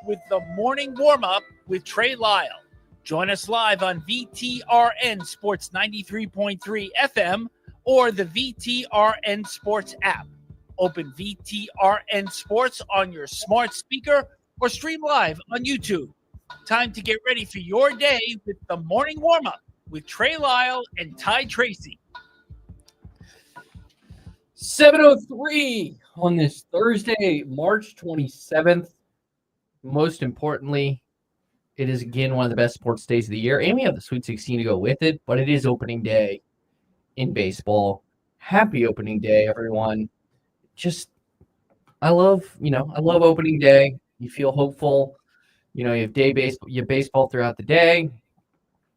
with the morning warm-up with Trey Lyle. Join us live on VTRN Sports 93.3 FM or the VTRN Sports app. Open VTRN Sports on your smart speaker or stream live on YouTube. Time to get ready for your day with the morning warm-up with Trey Lyle and Ty Tracy. 7:03 on this Thursday, March 27th. Most importantly, it is again one of the best sports days of the year, and we have the Sweet 16 to go with it, but it is opening day in baseball. Happy opening day, everyone. I love opening day. You feel hopeful. You have baseball throughout the day.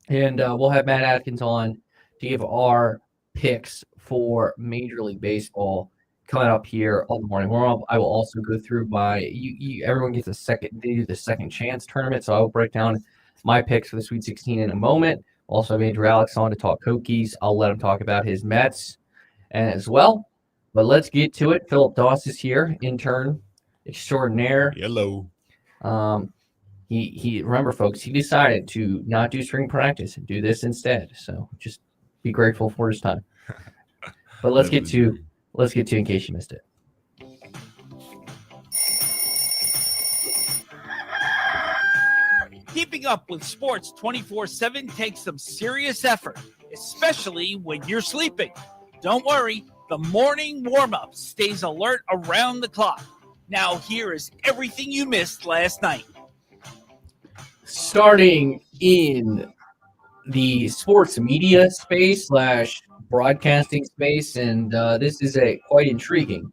And we'll have Matt Atkins on to give our picks for Major League Baseball coming up here on the morning warm-up. I will also go through everyone gets they do the second chance tournament, so I will break down my picks for the Sweet 16 in a moment. Also have Alix on to talk Hokies. I'll let him talk about his Mets as well. But let's get to it. Philip Doss is here, intern extraordinaire. Hello. He remember, folks, he decided to not do spring practice and do this instead. So just be grateful for his time. But let's get to in case you missed it. Keeping up with sports 24/7 takes some serious effort, especially when you're sleeping. Don't worry, the morning warm-up stays alert around the clock. Now here is everything you missed last night. Starting in the sports media space / broadcasting space, and this is quite intriguing.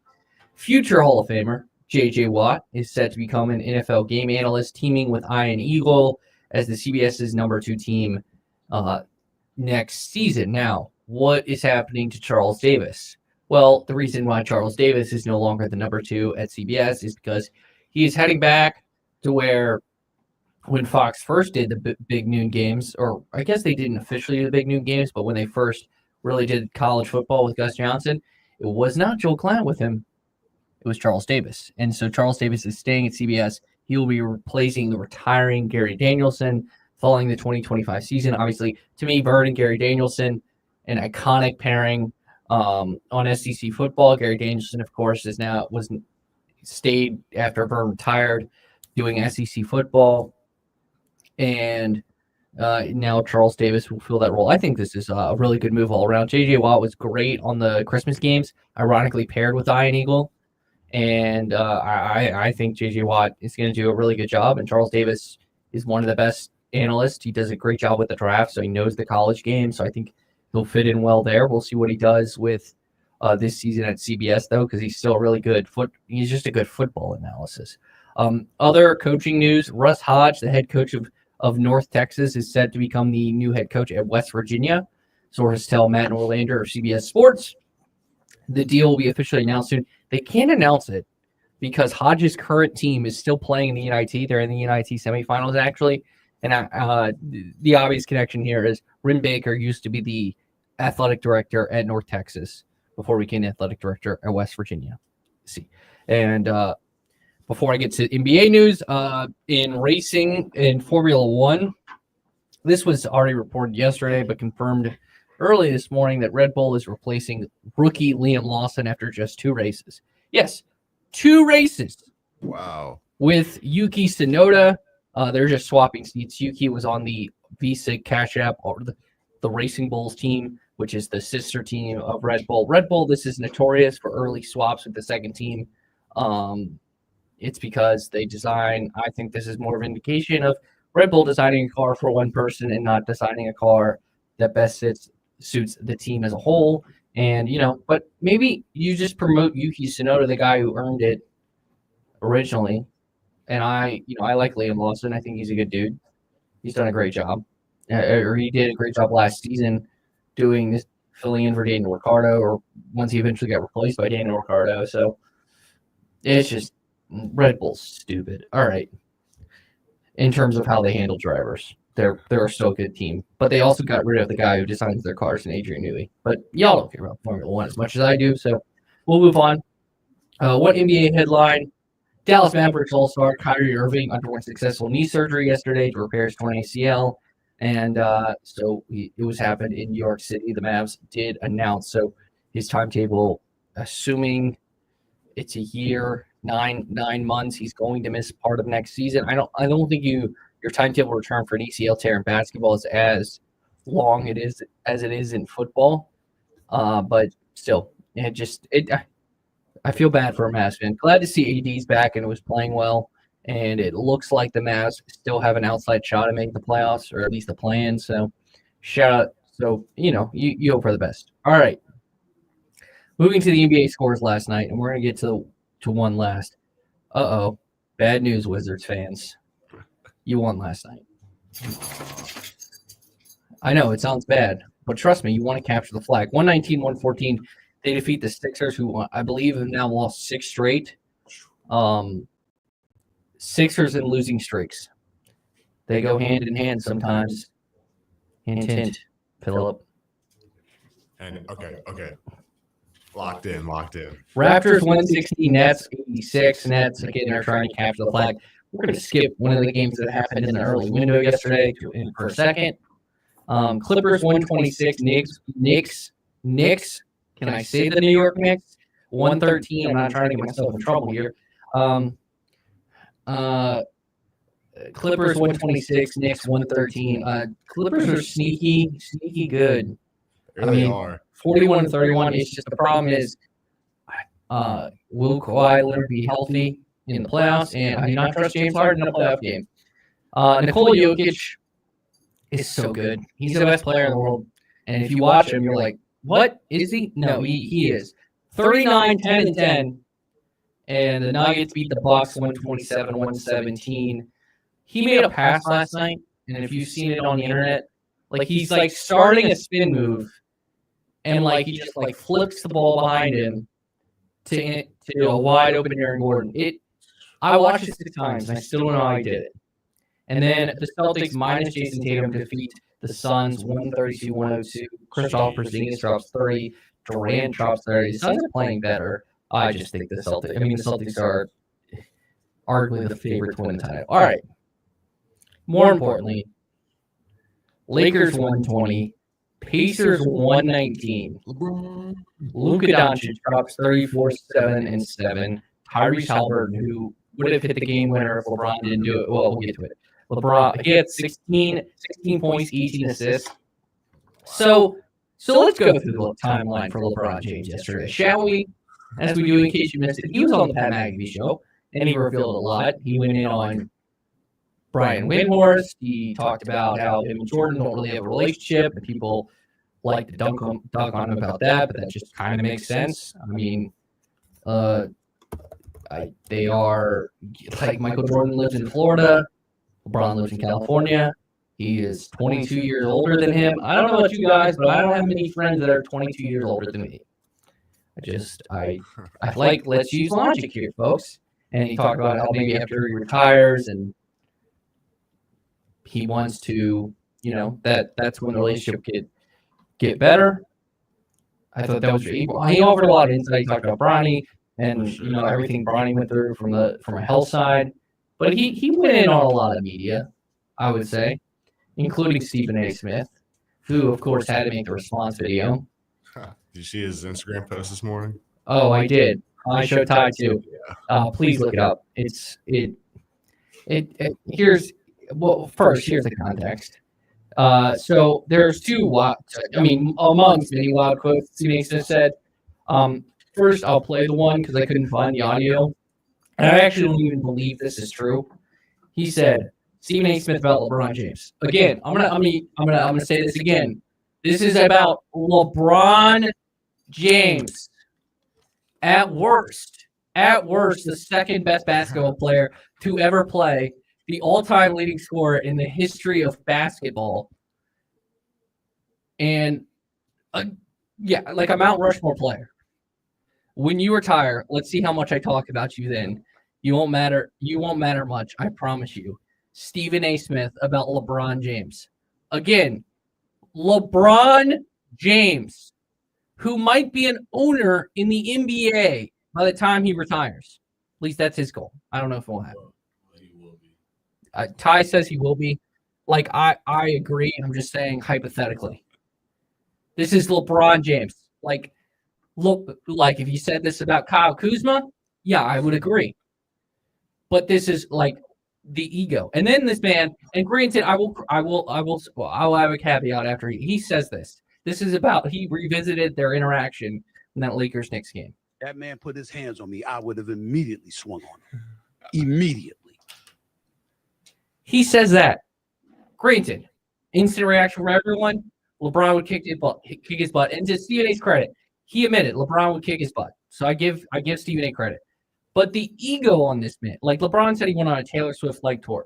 Future Hall of Famer J.J. Watt is set to become an NFL game analyst, teaming with Ian Eagle as the CBS's number 2 team next season. Now, what is happening to Charles Davis? Well, the reason why Charles Davis is no longer the number 2 at CBS is because he is heading back to where when Fox first did the big noon games, or I guess they didn't officially do the big noon games, but when they first really did college football with Gus Johnson, it was not Joel Klatt with him. It was Charles Davis. And so Charles Davis is staying at CBS. He will be replacing the retiring Gary Danielson following the 2025 season. Obviously, to me, Bird and Gary Danielson, an iconic pairing on SEC football. Gary Danielson, of course, stayed after Bird retired doing SEC football. And now Charles Davis will fill that role. I think this is a really good move all around. J.J. Watt was great on the Christmas games, ironically paired with Ian Eagle. And I think J.J. Watt is going to do a really good job. And Charles Davis is one of the best analysts. He does a great job with the draft, so he knows the college game. So I think he'll fit in well there. We'll see what he does with this season at CBS, though, because he's still really good. He's just a good football analysis. Other coaching news, Russ Hodge, the head coach of North Texas, is set to become the new head coach at West Virginia. Sources tell Matt Norlander of CBS Sports. The deal will be officially announced soon. They can't announce it because Hodge's current team is still playing in the NIT. They're in the NIT semifinals, actually. And the obvious connection here is Rim Baker used to be the athletic director at North Texas before he became the athletic director at West Virginia. And before I get to NBA news, in racing in Formula One, this was already reported yesterday, but confirmed early this morning that Red Bull is replacing rookie Liam Lawson after just 2 races. Yes, 2 races. Wow. With Yuki Tsunoda. They're just swapping seats. Yuki was on the Visa Cash App, or the Racing Bulls team, which is the sister team of Red Bull. Red Bull, this is notorious for early swaps with the second team. It's because they design, I think this is more of an indication of Red Bull designing a car for one person and not designing a car that best suits the team as a whole. And, but maybe you just promote Yuki Tsunoda, the guy who earned it originally. And I like Liam Lawson. I think he's a good dude. He's done a great job. Or he did a great job last season doing this, filling in for Daniel Ricciardo, or once he eventually got replaced by Daniel Ricciardo. So it's just Red Bull's stupid. All right. In terms of how they handle drivers, they're still a good team. But they also got rid of the guy who designs their cars, in Adrian Newey. But y'all don't care about Formula One as much as I do, so we'll move on. What NBA headline Dallas Mavericks All-Star Kyrie Irving underwent successful knee surgery yesterday to repair his torn ACL. And so it was happened in New York City. The Mavs did announce. So his timetable, assuming it's a year, nine months, he's going to miss part of next season. I don't think your timetable return for an ACL tear in basketball is as long as it is in football. But still, I feel bad for a Mavs fan. Glad to see AD's back and was playing well. And it looks like the Mavs still have an outside shot at making the playoffs, or at least the play-in. So, shout out. So, you hope for the best. All right. Moving to the NBA scores last night, and we're going to get to one last. Uh-oh. Bad news, Wizards fans. You won last night. I know, it sounds bad, but trust me, you want to capture the flag. 119-114. They defeat the Sixers, who I believe have now lost 6 straight. Sixers and losing streaks. They go hand in hand sometimes. Hint, hint, Philip. And okay. Locked in. Raptors 160, Nets 86. Nets, again, are trying to capture the flag. We're going to skip one of the games that happened in the early window yesterday for a second. Clippers 126, Knicks. Can I say the New York Knicks? 113. I'm not trying to get myself in trouble here. Clippers 126, Knicks 113. Clippers are sneaky good. They are. 41-31. It's just the problem is, will Kawhi Leonard be healthy in the playoffs? And I do not trust James Harden in a playoff game. Nikola Jokic is so good. He's the best player in the world. And if you watch him, you're like, what? Is he? No, he is. 39, 10, and 10. And the Nuggets beat the Bucks 127-117. He made a pass last night, and if you've seen it on the internet, he's starting a spin move, and he just flips the ball behind him to a wide open Aaron Gordon. I watched it 6 times, and I still don't know how he did it. And then the Celtics minus Jason Tatum defeat the Suns 132-102. Kristaps Porzingis drops 30. Durant drops 30. The Suns are playing better. I just think the Celtics are arguably the favorite to win the title. All right. More importantly, Lakers 120, Pacers 119. Luka Doncic drops 34-7 and 7. Tyrese Halliburton, who would have hit the game winner if LeBron didn't do it. Well, we'll get to it. He had 16 points, 18 assists. So let's go through the timeline for LeBron James yesterday, shall we? As we do, in case you missed it, he was on the Pat McAfee show, and he revealed a lot. He went in on Brian Windhorst. He talked about how him and Jordan don't really have a relationship, and people like to dunk on him about that, but that just kind of makes sense. I mean, they are Michael Jordan lives in Florida, LeBron lives in California. He is 22 years older than him. I don't know about you guys, but I don't have many friends that are 22 years older than me. Let's use logic here, folks. And he talked about how maybe after he retires and he wants to, that's when the relationship get better. I thought that was he offered a lot of insight. He talked about Bronny and everything Bronny went through from a health side. But he went in on a lot of media, I would say, including Stephen A. Smith, who of course had to make the response video. Did you see his Instagram post this morning? Oh, I did. I showed Ty too. Please look it up. Here's the context. So there's 2 amongst many wild quotes Stephen A. Smith said. First, I'll play the one because I couldn't find the audio, and I actually don't even believe this is true. He said, Stephen A. Smith about LeBron James. Again, I'm gonna say this again. This is about LeBron James. At worst, the second best basketball player to ever play, the all-time leading scorer in the history of basketball. And a Mount Rushmore player. When you retire, let's see how much I talk about you then. You won't matter much, I promise you. Stephen A. Smith about LeBron James. Again, LeBron James, who might be an owner in the NBA by the time he retires. least that's his goal. I don't know if it will happen. Ty says he will be. Like, I agree. I'm just saying hypothetically. This is LeBron James. Like, look, like if you said this about Kyle Kuzma, yeah, I would agree. But this is like the ego. And then this man, and granted, I'll have a caveat after he says this. This is about, he revisited their interaction in that Lakers-Knicks game. That man put his hands on me, I would have immediately swung on him. Immediately. He says that. Granted, instant reaction from everyone, LeBron would kick his butt. And to Stephen A's credit, he admitted LeBron would kick his butt. So I give Stephen A credit. But the ego on this man, like LeBron said he went on a Taylor Swift-like tour.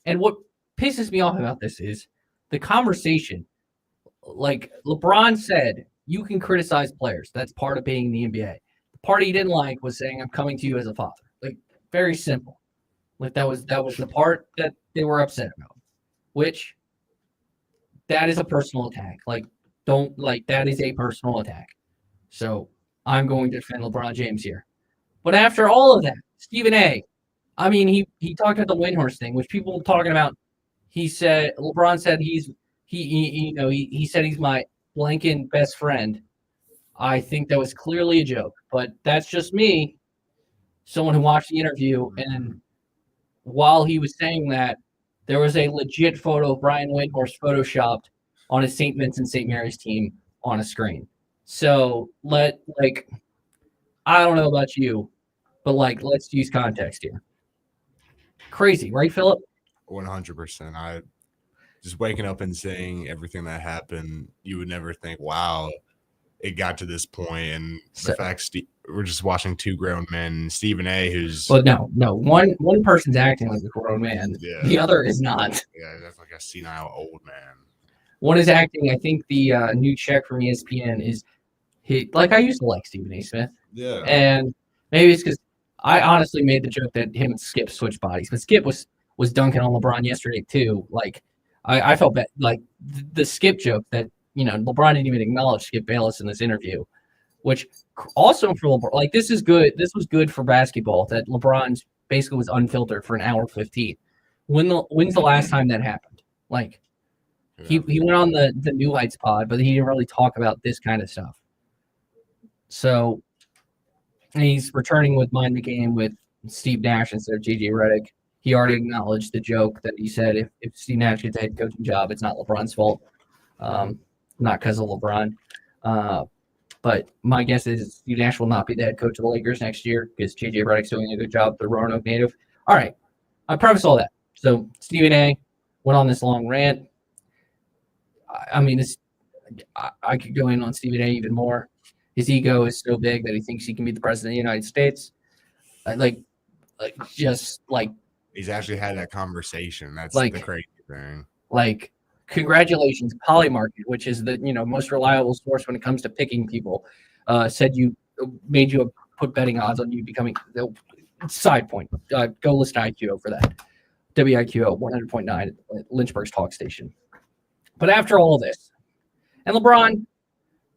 And what pisses me off about this is the conversation. Like LeBron said, you can criticize players. That's part of being in the NBA. The part he didn't like was saying, I'm coming to you as a father. Like, very simple. Like that was the part that they were upset about. Which, that is a personal attack. That is a personal attack. So I'm going to defend LeBron James here. But after all of that, Stephen A, I mean, he talked about the Windhorse thing, which people were talking about. He said, LeBron said he said he's my blanket best friend. I think that was clearly a joke, but that's just me, someone who watched the interview, and while he was saying that, there was a legit photo of Brian Windhorse photoshopped on a St. Vincent St. Mary's team on a screen. So I don't know about you, but let's use context here. Crazy, right, Philip? 100%. I just waking up and saying everything that happened, you would never think, wow, it got to this point. And the fact we're just watching two grown men, Stephen A, who's no, one person's acting like a grown man. Yeah. The other is not. Yeah, that's like a senile old man. One is acting. I think the new check from ESPN is I used to like Stephen A. Smith. Yeah. And maybe it's because I honestly made the joke that him and Skip switched bodies, but Skip was dunking on LeBron yesterday too. Like I felt bad, like the Skip joke that LeBron didn't even acknowledge Skip Bayless in this interview, which also for LeBron, like this is good. This was good for basketball that LeBron basically was unfiltered for an hour 15. When's the last time that happened? Like he went on the New Heights pod, but he didn't really talk about this kind of stuff. So he's returning with Mind the Game with Steve Nash instead of JJ Redick. He already acknowledged the joke that he said if Steve Nash gets a head coaching job, it's not LeBron's fault. Not because of LeBron. But my guess is Steve Nash will not be the head coach of the Lakers next year because JJ Redick's doing a good job, the Roanoke native. All right. I preface all that. So Stephen A went on this long rant. I mean, I could go in on Stephen A even more. His ego is so big that he thinks he can be the president of the United States. He's actually had that conversation. That's the crazy thing. Like, congratulations, Polymarket, which is the most reliable source when it comes to picking people, said made you put betting odds on you becoming. Side point. Go listen to IQO for that. WIQO 100.9 Lynchburg's talk station. But after all of this, and LeBron,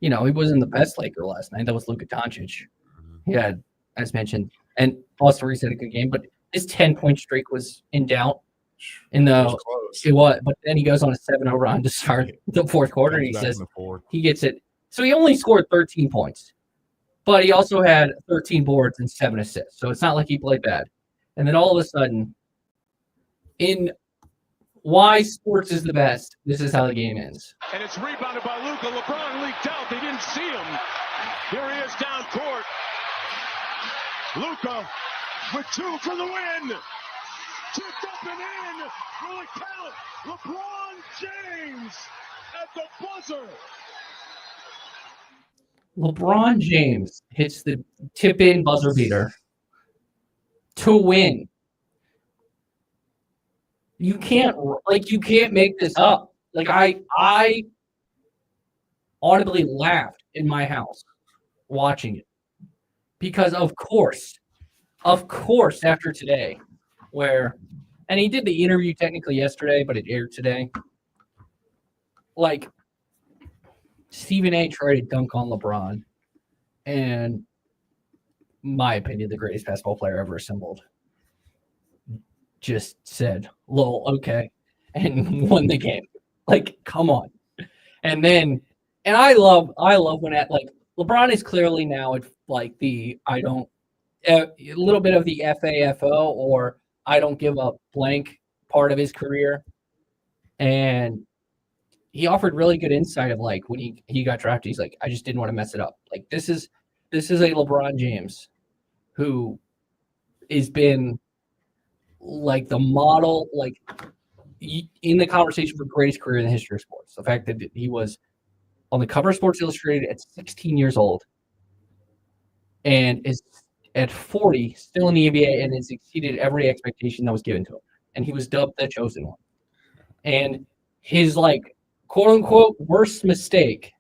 he wasn't the best Laker last night. That was Luka Doncic. He had, as mentioned, and Austin Reeves had a good game, but his 10-point streak was in doubt. It was, but then he goes on a 7-0 run to start the fourth quarter, and he says he gets it. So he only scored 13 points, but he also had 13 boards and 7 assists. So it's not like he played bad. And then all of a sudden, in why sports is the best, this is how the game ends. And it's rebounded by Luka. LeBron leaked out. They didn't see him. Here he is down court. Luka with 2 for the win. Tipped up and in. Will it count? LeBron James at the buzzer. LeBron James hits the tip-in buzzer beater to win. You can't make this up. Like I audibly laughed in my house watching it because of course after today, and he did the interview technically yesterday, but it aired today. Like Stephen A tried to dunk on LeBron, and my opinion, the greatest basketball player ever assembled, just said, "Lol, okay," and won the game. Like, come on. And I love when LeBron is clearly now at like a little bit of the FAFO or I don't give a blank part of his career. And he offered really good insight of like when he got drafted, he's like, I just didn't want to mess it up. Like this is a LeBron James who has been like the model, like in the conversation for greatest career in the history of sports. The fact that he was on the cover of Sports Illustrated at 16 years old and is at 40 still in the NBA and has exceeded every expectation that was given to him. And he was dubbed the chosen one. And his like quote unquote worst mistake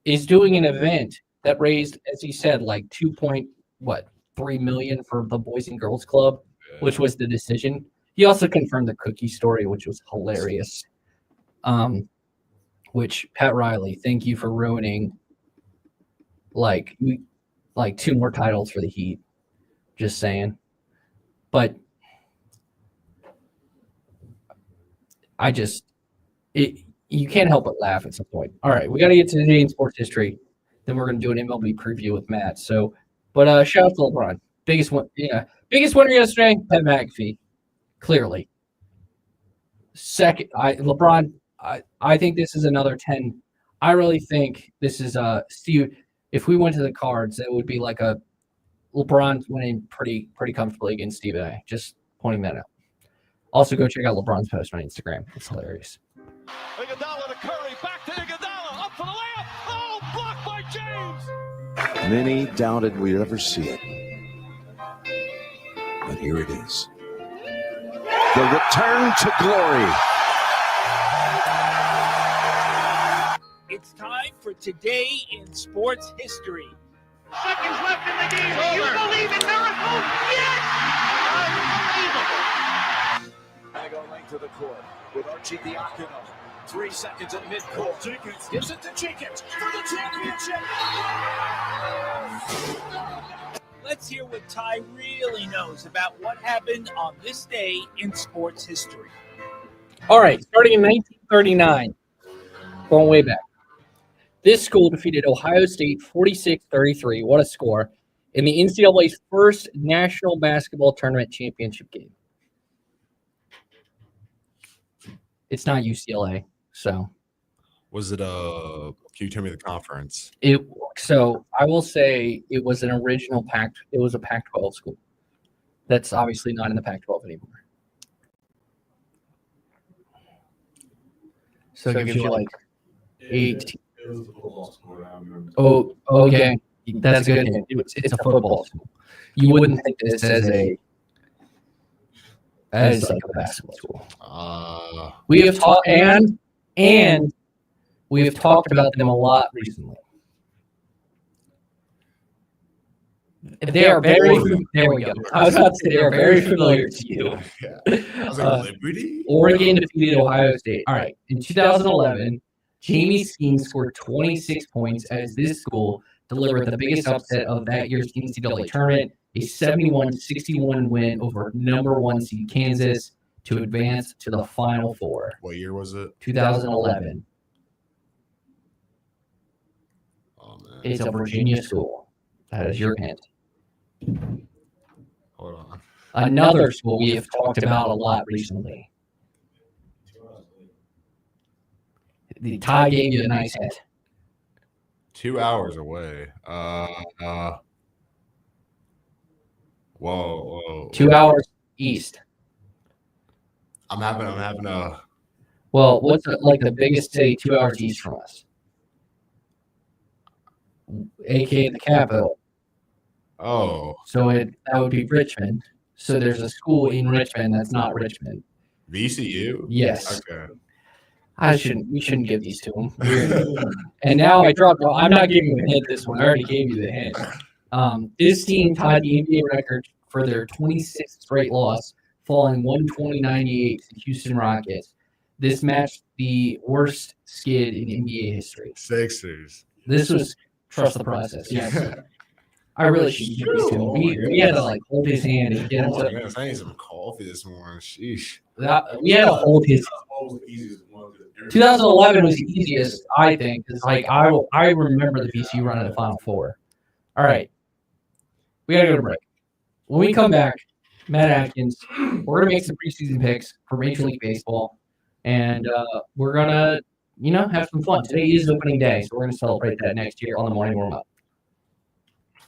is doing an event that raised, as he said, like $2.3 million for the Boys and Girls Club, which was the decision. He also confirmed the cookie story, which was hilarious. Which Pat Riley, thank you for ruining like 2 more titles for the Heat. Just saying. But you can't help but laugh at some point. All right, we got to get to today in sports history. Then we're going to do an MLB preview with Matt. So, but shout out to LeBron. Biggest winner yesterday, Pat McAfee. Clearly. Second, LeBron. I think this is another 10. I really think this is Steve. If we went to the cards, it would be like a LeBron's winning pretty comfortably against Stephen A. Just pointing that out. Also, go check out LeBron's post on Instagram. It's hilarious. Iguodala to Curry, back to Iguodala, up for the layup. Oh, blocked by James. Many doubted we'd ever see it. But here it is. The return to glory. It's time for Today in Sports History. Seconds left in the game. Do you believe in miracles? Yes! Unbelievable. Mago length of the court with Archie Diacono. 3 seconds at midcourt. Jenkins gives it to Jenkins for the championship. Let's hear what Ty really knows about what happened on this day in sports history. All right, starting in 1939, going way back. This school defeated Ohio State 46-33, what a score, in the NCAA's first national basketball tournament championship game. It's not UCLA, so. Was it can you tell me the conference? So I will say it was an original it was a Pac-12 school. That's obviously not in the Pac-12 anymore. So it gives you like 8. It was a football school. I remember. Oh, okay. That's a good hint. It's a football school. You wouldn't think this as like a basketball school. We have talked and we have talked about them a lot recently. They are very. There we go. I was about to say they are very familiar to you. Yeah. I was like, Liberty? Oregon defeated Ohio State. All right. In 2011, Jamie Skeen scored 26 points as this school delivered the biggest upset of that year's NCAA tournament, a 71-61 win over number 1 seed Kansas to advance to the Final Four. What year was it? 2011. Oh, man. It's a Virginia school. That is your hint. Hold on. Another school we have talked about a lot recently. The tie gave you a nice hit. 2 hours away. Whoa. 2 hours east. I'm having a. Well, what's the biggest city 2 hours east from us? AKA the capital. Oh. So that would be Richmond. So there's a school in Richmond that's not Richmond. VCU? Yes. Okay. We shouldn't give these to them. And now I'm not giving you a hint this one. I already gave you the hint. This team tied the NBA record for their 26th straight loss, falling 120-98 to the Houston Rockets. This matched the worst skid in NBA history. Sixers. This was trust the process. Yes. I really should get this to him. We had to like hold his hand and get him Oh, to. man, I need some coffee this morning. Sheesh. We had to hold his. What was the easiest one? 2011 was the easiest, I think, because like I remember the VCU run in the Final Four. All right, we gotta go to break. When we come back, Matt Atkins, we're gonna make some preseason picks for Major League Baseball, and we're gonna have some fun. Today is opening day, so we're gonna celebrate that next year on the morning warm up.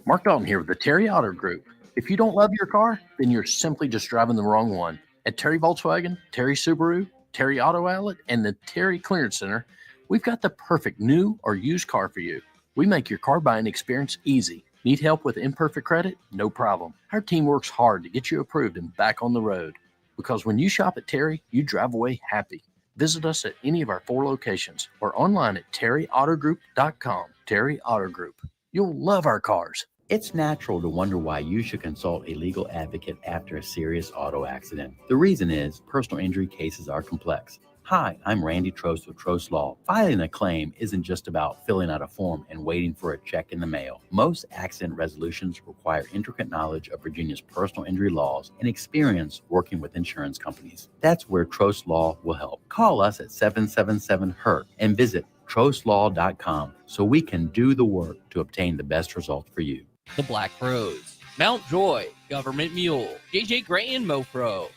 Mark Dalton here with the Terry Auto Group. If you don't love your car, then you're simply just driving the wrong one. At Terry Volkswagen, Terry Subaru, Terry Auto Outlet, and the Terry Clearance Center, we've got the perfect new or used car for you. We make your car buying experience easy. Need help with imperfect credit? No problem. Our team works hard to get you approved and back on the road. Because when you shop at Terry, you drive away happy. Visit us at any of our 4 locations or online at terryautogroup.com. Terry Auto Group. You'll love our cars. It's natural to wonder why you should consult a legal advocate after a serious auto accident. The reason is personal injury cases are complex. Hi, I'm Randy Trost with Trost Law. Filing a claim isn't just about filling out a form and waiting for a check in the mail. Most accident resolutions require intricate knowledge of Virginia's personal injury laws and experience working with insurance companies. That's where Trost Law will help. Call us at 777-HURT and visit trostlaw.com so we can do the work to obtain the best result for you. The Black Rose, Mount Joy, Government Mule, JJ Gray and MoPro.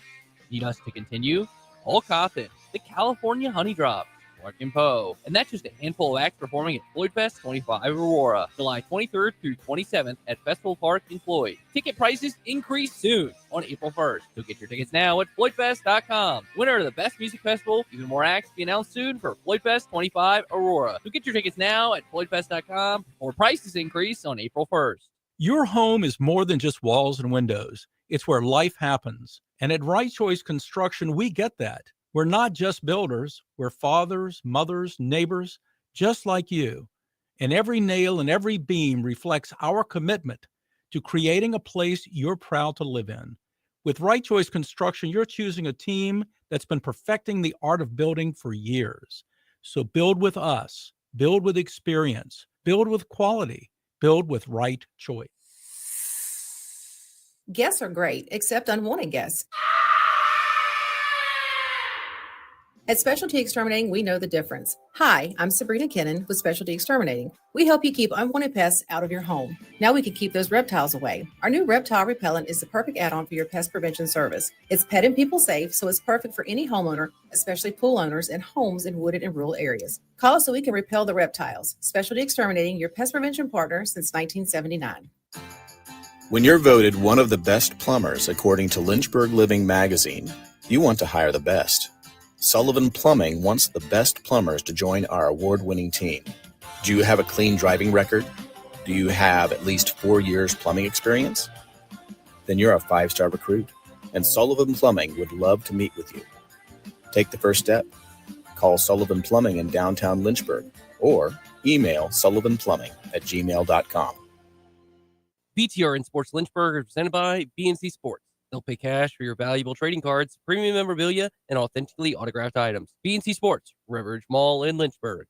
Need us to continue? Paul Coffin, the California Honey Drop, Mark and Poe. And that's just a handful of acts performing at Floyd Fest 25 Aurora, July 23rd through 27th at Festival Park in Floyd. Ticket prices increase soon on April 1st. So get your tickets now at floydfest.com. Winner of the Best Music Festival, even more acts to be announced soon for Floyd Fest 25 Aurora. So get your tickets now at floydfest.com or prices increase on April 1st. Your home is more than just walls and windows. It's where life happens. And at Right Choice Construction, we get that. We're not just builders. We're fathers, mothers, neighbors, just like you. And every nail and every beam reflects our commitment to creating a place you're proud to live in. With Right Choice Construction, you're choosing a team that's been perfecting the art of building for years. So build with us. Build with experience. Build with quality. Build with Right Choice. Guests are great, except unwanted guests. At Specialty Exterminating, we know the difference. Hi, I'm Sabrina Kennan with Specialty Exterminating. We help you keep unwanted pests out of your home. Now we can keep those reptiles away. Our new reptile repellent is the perfect add-on for your pest prevention service. It's pet and people safe, so it's perfect for any homeowner, especially pool owners and homes in wooded and rural areas. Call us so we can repel the reptiles. Specialty Exterminating, your pest prevention partner since 1979. When you're voted one of the best plumbers according to Lynchburg Living magazine, you want to hire the best. Sullivan Plumbing wants the best plumbers to join our award-winning team. Do you have a clean driving record? Do you have at least 4 years plumbing experience? Then you're a 5-star recruit, and Sullivan Plumbing would love to meet with you. Take the first step. Call Sullivan Plumbing in downtown Lynchburg or email sullivanplumbing@gmail.com. BTR in Sports Lynchburg is presented by BNC Sports. They'll pay cash for your valuable trading cards, premium memorabilia, and authentically autographed items. BNC Sports, Riveridge Mall in Lynchburg.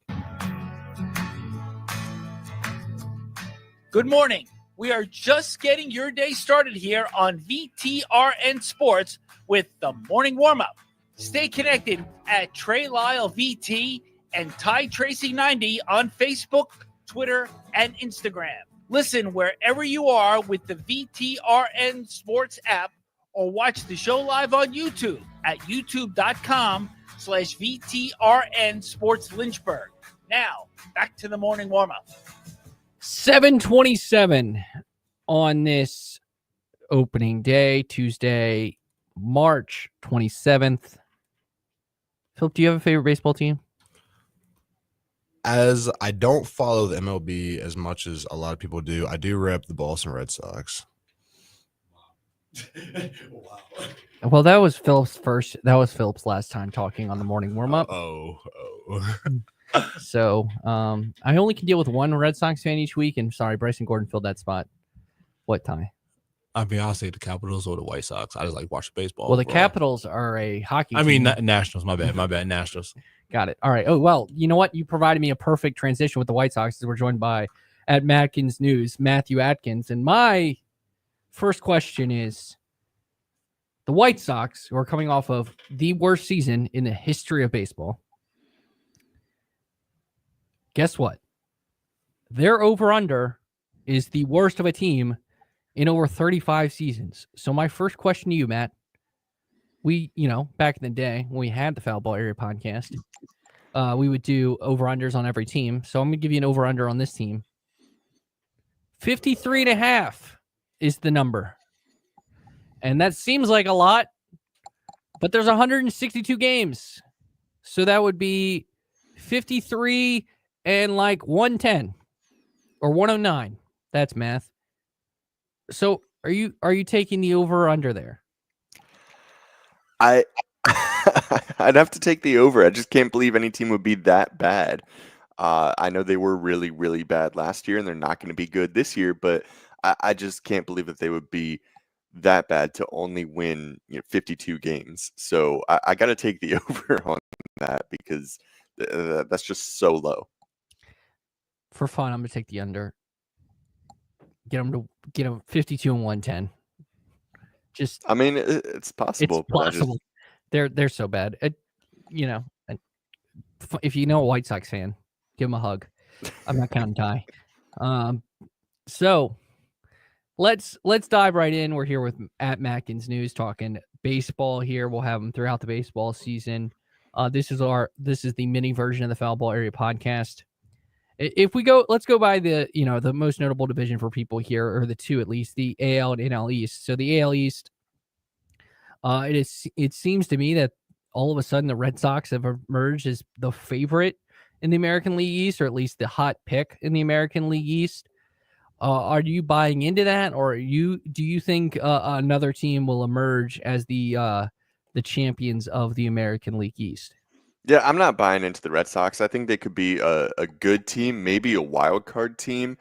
Good morning. We are just getting your day started here on VTRN Sports with the morning warm-up. Stay connected at Trey Lyle VT and Ty Tracy 90 on Facebook, Twitter, and Instagram. Listen wherever you are with the VTRN Sports app or watch the show live on YouTube at youtube.com/VTRN Sports Lynchburg. Now, back to the morning warm-up. 7:27 on this opening day, Tuesday, March 27th. Philip, do you have a favorite baseball team? As I don't follow the MLB as much as a lot of people do, I do rep the Boston Red Sox. Wow. Well, that was Philip's last time talking on the morning warm-up. So I only can deal with one Red Sox fan each week, and sorry, Bryson Gordon filled that spot. What time? I mean, I'll say the Capitals or the White Sox. I just like watching baseball. Well, the Capitals are a hockey team. I mean, Nationals. My bad. Nationals. Got it. All right. Oh, well, you know what? You provided me a perfect transition with the White Sox as we're joined by at Matkins News, Matthew Atkins. And my first question is, the White Sox, who are coming off of the worst season in the history of baseball, guess what? Their over-under is the worst of a team in over 35 seasons. So my first question to you, Matt, we, back in the day when we had the Foul Ball Area podcast, we would do over-unders on every team. So I'm going to give you an over-under on this team. 53.5 is the number. And that seems like a lot, but there's 162 games. So that would be 53 and like 110 or 109. That's math. So are you taking the over or under there? I'd have to take the over. I just can't believe any team would be that bad. I know they were really, really bad last year, and they're not going to be good this year, but I just can't believe that they would be that bad to only win 52 games. So I got to take the over on that because that's just so low. For fun, I'm going to take the under. Get them 52 and 110. I mean, it's possible. It's possible. They're so bad. If you know a White Sox fan, give them a hug. I'm not counting Ty. So let's dive right in. We're here with at Matkins News talking baseball here. We'll have them throughout the baseball season. This is the mini version of the Foul Ball Area podcast. Let's go by the most notable division for people here, or the two at least, the AL and NL East. So the AL East, it seems to me that all of a sudden the Red Sox have emerged as the favorite in the American League East, or at least the hot pick in the American League East. Are you buying into that, or do you think another team will emerge as the champions of the American League East? Yeah, I'm not buying into the Red Sox. I think they could be a good team, maybe a wild card team,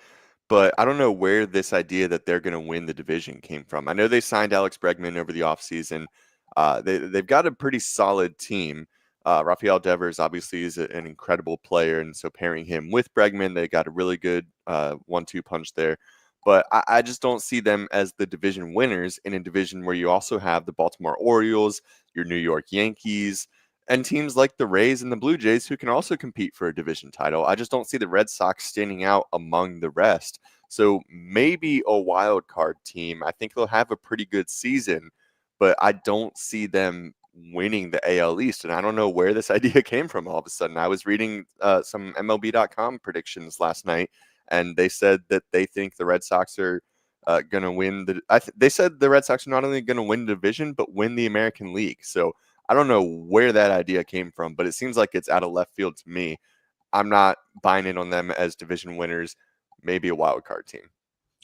but I don't know where this idea that they're going to win the division came from. I know they signed Alex Bregman over the offseason. They've got a pretty solid team. Rafael Devers obviously is an incredible player, and so pairing him with Bregman, they got a really good 1-2 punch there. But I just don't see them as the division winners in a division where you also have the Baltimore Orioles, your New York Yankees, and teams like the Rays and the Blue Jays who can also compete for a division title. I just don't see the Red Sox standing out among the rest. So maybe a wild card team. I think they'll have a pretty good season, but I don't see them winning the AL East. And I don't know where this idea came from all of a sudden. I was reading some MLB.com predictions last night, and they said that they think the Red Sox are going to win. They said the Red Sox are not only going to win the division, but win the American League. So I don't know where that idea came from, but it seems like it's out of left field to me. I'm not buying in on them as division winners, maybe a wild card team.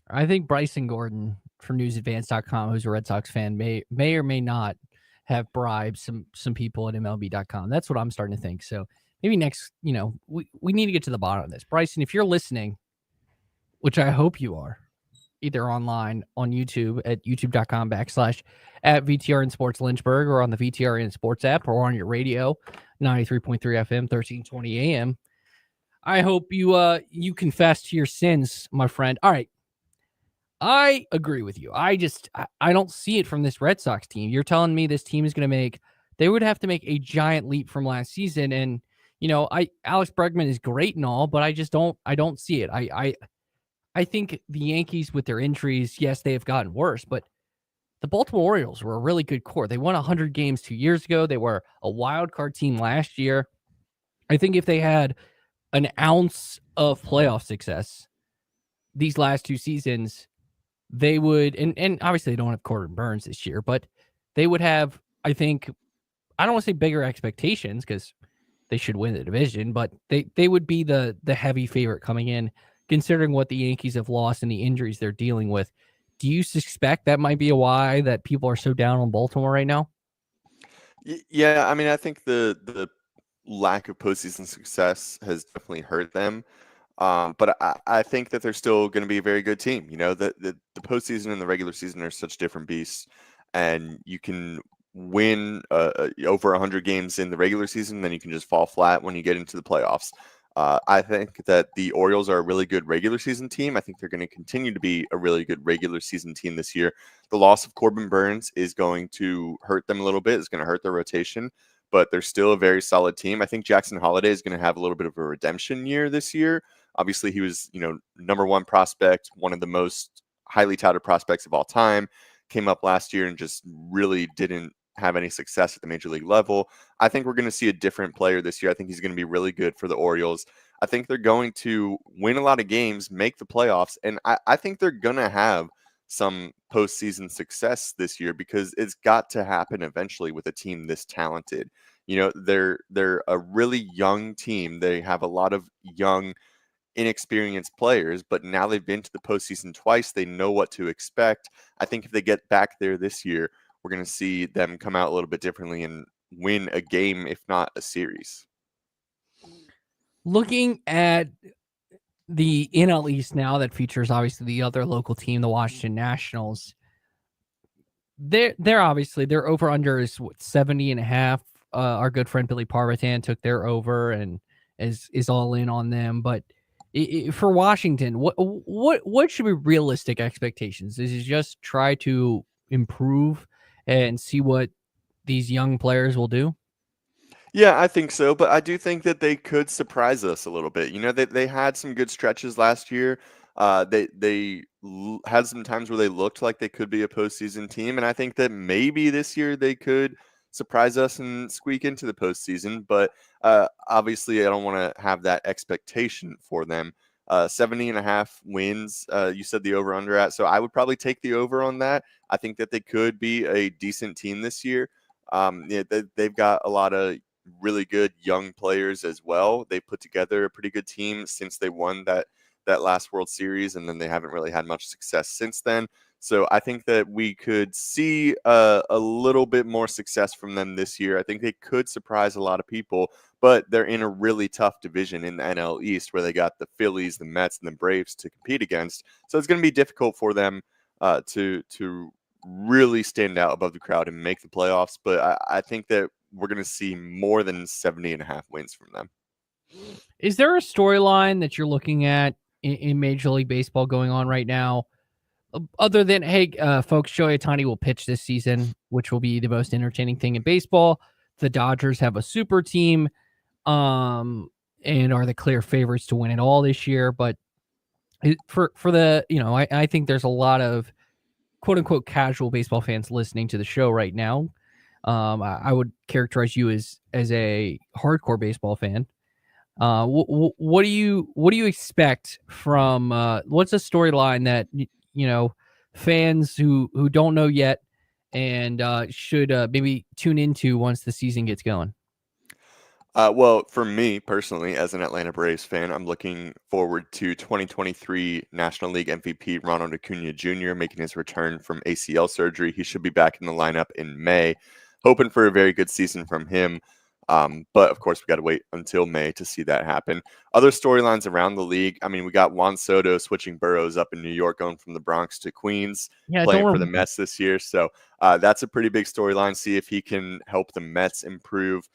I think Bryson Gordon from newsadvance.com, who's a Red Sox fan, may or may not have bribed some people at MLB.com. That's what I'm starting to think. So maybe next, we need to get to the bottom of this. Bryson, if you're listening, which I hope you are, either online on YouTube at youtube.com/@VTRN Sports Lynchburg, or on the VTRN Sports app, or on your radio, 93.3 FM, 1320 AM. I hope you confess to your sins, my friend. All right. I agree with you. I don't see it from this Red Sox team. You're telling me this team is going to they would have to make a giant leap from last season. And, Alex Bregman is great and all, but I don't see it. I think the Yankees with their injuries, yes, they have gotten worse, but the Baltimore Orioles were a really good core. They won 100 games 2 years ago. They were a wild card team last year. I think if they had an ounce of playoff success these last two seasons, they would, and obviously they don't have Corbin Burns this year, but they would have, I think, I don't want to say bigger expectations because they should win the division, but they would be the heavy favorite coming in, considering what the Yankees have lost and the injuries they're dealing with. Do you suspect that might be a why that people are so down on Baltimore right now? Yeah, I mean, I think the lack of postseason success has definitely hurt them. But I think that they're still going to be a very good team. The postseason and the regular season are such different beasts, and you can win over 100 games in the regular season, then you can just fall flat when you get into the playoffs. I think that the Orioles are a really good regular season team. I think they're going to continue to be a really good regular season team this year. The loss of Corbin Burns is going to hurt them a little bit. It's going to hurt their rotation, but they're still a very solid team. I think Jackson Holliday is going to have a little bit of a redemption year this year. Obviously, he was, number one prospect, one of the most highly touted prospects of all time. Came up last year and just really didn't have any success at the major league level. I think we're going to see a different player this year. I think he's going to be really good for the Orioles. I think they're going to win a lot of games, make the playoffs, and I think they're going to have some postseason success this year because it's got to happen eventually with a team this talented. They're a really young team. They have a lot of young, inexperienced players, but now they've been to the postseason twice. They know what to expect. I think if they get back there this year, we're going to see them come out a little bit differently and win a game, if not a series. Looking at the NL East now that features obviously the other local team, the Washington Nationals, they're obviously their over under is 70.5. Our good friend Billy Parvatan took their over and is all in on them. But for Washington, what should be realistic expectations? Is it just try to improve and see what these young players will do? Yeah, I think so, but I do think that they could surprise us a little bit. They had some good stretches last year. They had some times where they looked like they could be a postseason team, and I think that maybe this year they could surprise us and squeak into the postseason. But obviously, I don't want to have that expectation for them. 70.5 wins. You said the over under at, so I would probably take the over on that. I think that they could be a decent team this year. They've got a lot of really good young players as well. They put together a pretty good team since they won that last World Series, and then they haven't really had much success since then. So I think that we could see a little bit more success from them this year. I think they could surprise a lot of people, but they're in a really tough division in the NL East where they got the Phillies, the Mets, and the Braves to compete against. So it's going to be difficult for them to really stand out above the crowd and make the playoffs. But I think that we're going to see more than 70.5 wins from them. Is there a storyline that you're looking at in Major League Baseball going on right now? Other than, hey, folks, Shohei Ohtani will pitch this season, which will be the most entertaining thing in baseball. The Dodgers have a super team and are the clear favorites to win it all this year. But for the, I think there's a lot of quote unquote casual baseball fans listening to the show right now. I would characterize you as a hardcore baseball fan. What do you expect from what's a storyline that fans who don't know yet and should maybe tune into once the season gets going? Well, for me personally, as an Atlanta Braves fan, I'm looking forward to 2023 National League MVP Ronald Acuna Jr. making his return from ACL surgery. He should be back in the lineup in May. Hoping for a very good season from him. But of course, we got to wait until May to see that happen. Other storylines around the league. I mean, we got Juan Soto switching boroughs up in New York, going from the Bronx to Queens, playing for the Mets this year. So that's a pretty big storyline. See if he can help the Mets improve.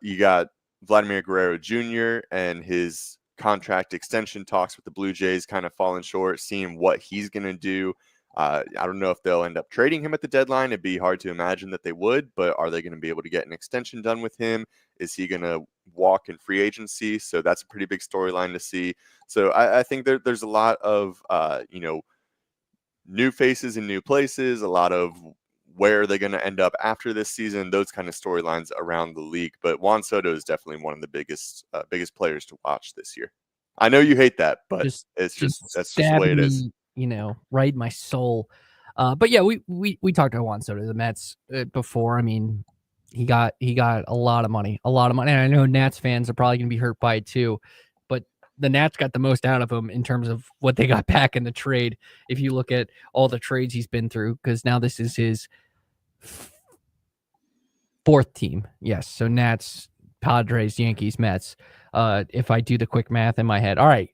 You got Vladimir Guerrero Jr. and his contract extension talks with the Blue Jays kind of falling short, seeing what he's going to do. I don't know if they'll end up trading him at the deadline. It'd be hard to imagine that they would, but are they going to be able to get an extension done with him? Is he going to walk in free agency? So that's a pretty big storyline to see. So I think there's a lot of, new faces in new places, a lot of where are they going to end up after this season, those kind of storylines around the league. But Juan Soto is definitely one of the biggest players to watch this year. I know you hate that, but that's just the way it is. Right in my soul. But yeah, we talked to Juan Soto, the Mets, before. I mean, he got a lot of money. And I know Nats fans are probably going to be hurt by it too, but the Nats got the most out of him in terms of what they got back in the trade. If you look at all the trades he's been through, because now this is his fourth team. Yes. So Nats, Padres, Yankees, Mets. If I do the quick math in my head. All right.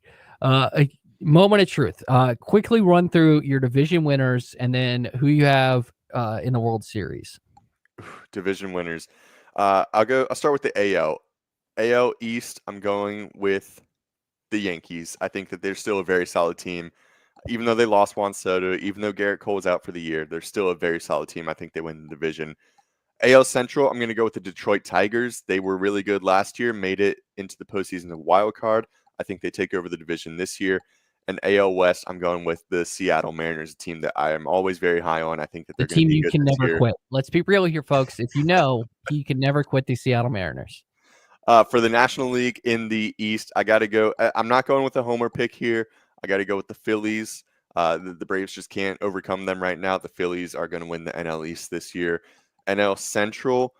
Moment of truth. Quickly run through your division winners and then who you have in the World Series. Division winners. I'll start with the AL. AL East, I'm going with the Yankees. I think that they're still a very solid team. Even though they lost Juan Soto, even though Garrett Cole's out for the year, they're still a very solid team. I think they win the division. AL Central, I'm going to go with the Detroit Tigers. They were really good last year, made it into the postseason of wild card. I think they take over the division this year. And AL West, I'm going with the Seattle Mariners, a team that I am always very high on. I think that The they're going to team be you good can this never year. quit. Let's be real here, folks. If you know, he can never quit the Seattle Mariners. For the National League in the East, I got to go. I'm not going with a homer pick here. I got to go with the Phillies. The Braves just can't overcome them right now. The Phillies are going to win the NL East this year. NL Central,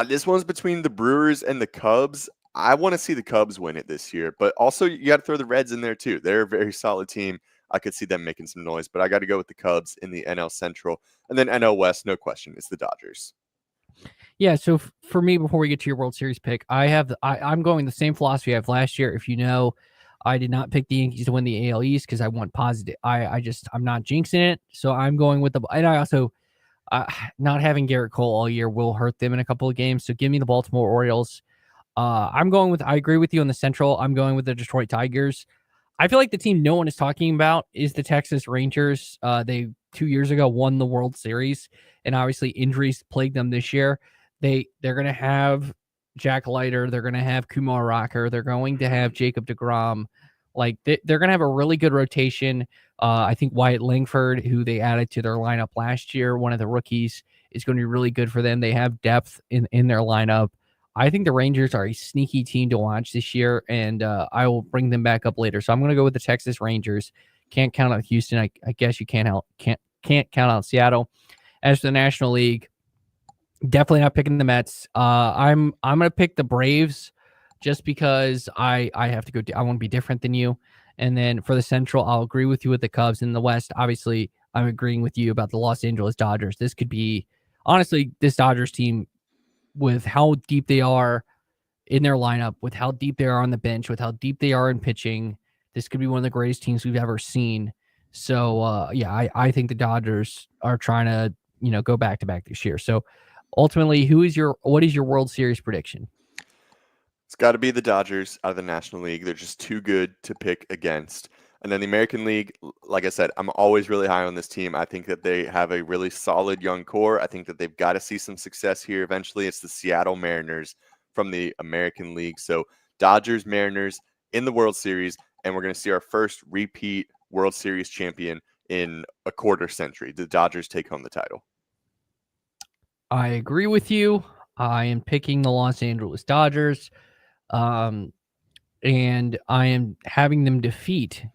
this one's between the Brewers and the Cubs. I want to see the Cubs win it this year, but also you got to throw the Reds in there too. They're a very solid team. I could see them making some noise, but I got to go with the Cubs in the NL Central. And then NL West, no question, it's the Dodgers. Yeah, so for me, before we get to your World Series pick, I'm going the same philosophy I have last year. If you know, I did not pick the Yankees to win the AL East because I want positive. I'm not jinxing it, so I'm going with and I also not having Garrett Cole all year will hurt them in a couple of games. So give me the Baltimore Orioles. I agree with you on the Central. I'm going with the Detroit Tigers. I feel like the team no one is talking about is the Texas Rangers. They 2 years ago won the World Series, and obviously injuries plagued them this year. They're going to have Jack Leiter. They're going to have Kumar Rocker. They're going to have Jacob deGrom. Like they're going to have a really good rotation. I think Wyatt Langford, who they added to their lineup last year, one of the rookies, is going to be really good for them. They have depth in their lineup. I think the Rangers are a sneaky team to watch this year, and I will bring them back up later. So I'm going to go with the Texas Rangers. Can't count out Houston. I guess you can't count out Seattle. As for the National League, definitely not picking the Mets. I'm going to pick the Braves just because I have to go. I want to be different than you. And then for the Central, I'll agree with you with the Cubs. In the West, obviously, I'm agreeing with you about the Los Angeles Dodgers. This could be, honestly, this Dodgers team, with how deep they are in their lineup, with how deep they are on the bench, with how deep they are in pitching, this could be one of the greatest teams we've ever seen. So, I think the Dodgers are trying to, go back to back this year. So, ultimately, what is your World Series prediction? It's got to be the Dodgers out of the National League. They're just too good to pick against. And then the American League, like I said, I'm always really high on this team. I think that they have a really solid young core. I think that they've got to see some success here eventually. It's the Seattle Mariners from the American League. So Dodgers, Mariners in the World Series, and we're going to see our first repeat World Series champion in a quarter century. The Dodgers take home the title. I agree with you. I am picking the Los Angeles Dodgers, and I am having them defeat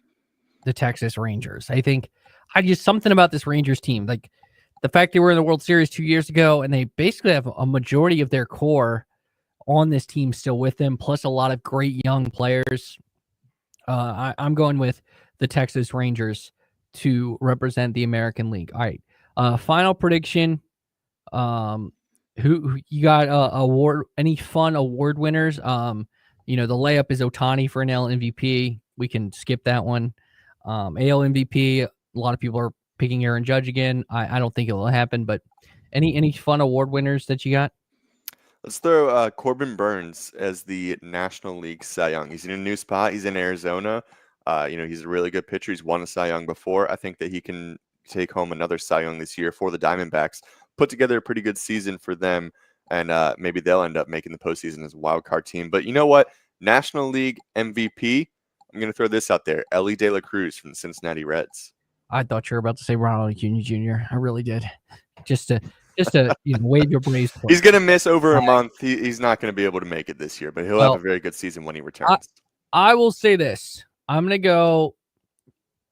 the Texas Rangers. I think something about this Rangers team, like the fact they were in the World Series 2 years ago, and they basically have a majority of their core on this team still with them, plus a lot of great young players. I'm going with the Texas Rangers to represent the American League. All right. Final prediction. Who you got award? Any fun award winners? The layup is Ohtani for an AL MVP. We can skip that one. AL MVP. A lot of people are picking Aaron Judge again. I don't think it will happen, but any fun award winners that you got? Let's throw Corbin Burns as the National League Cy Young. He's in a new spot. He's in Arizona. He's a really good pitcher. He's won a Cy Young before. I think that he can take home another Cy Young this year for the Diamondbacks. Put together a pretty good season for them, and maybe they'll end up making the postseason as a wild card team. But you know what? National League MVP, I'm going to throw this out there. Ellie De La Cruz from the Cincinnati Reds. I thought you were about to say Ronald Acuna Jr. I really did. Just to wave your Braves. He's going to miss over a month. He's not going to be able to make it this year, but he'll have a very good season when he returns. I will say this. I'm going to go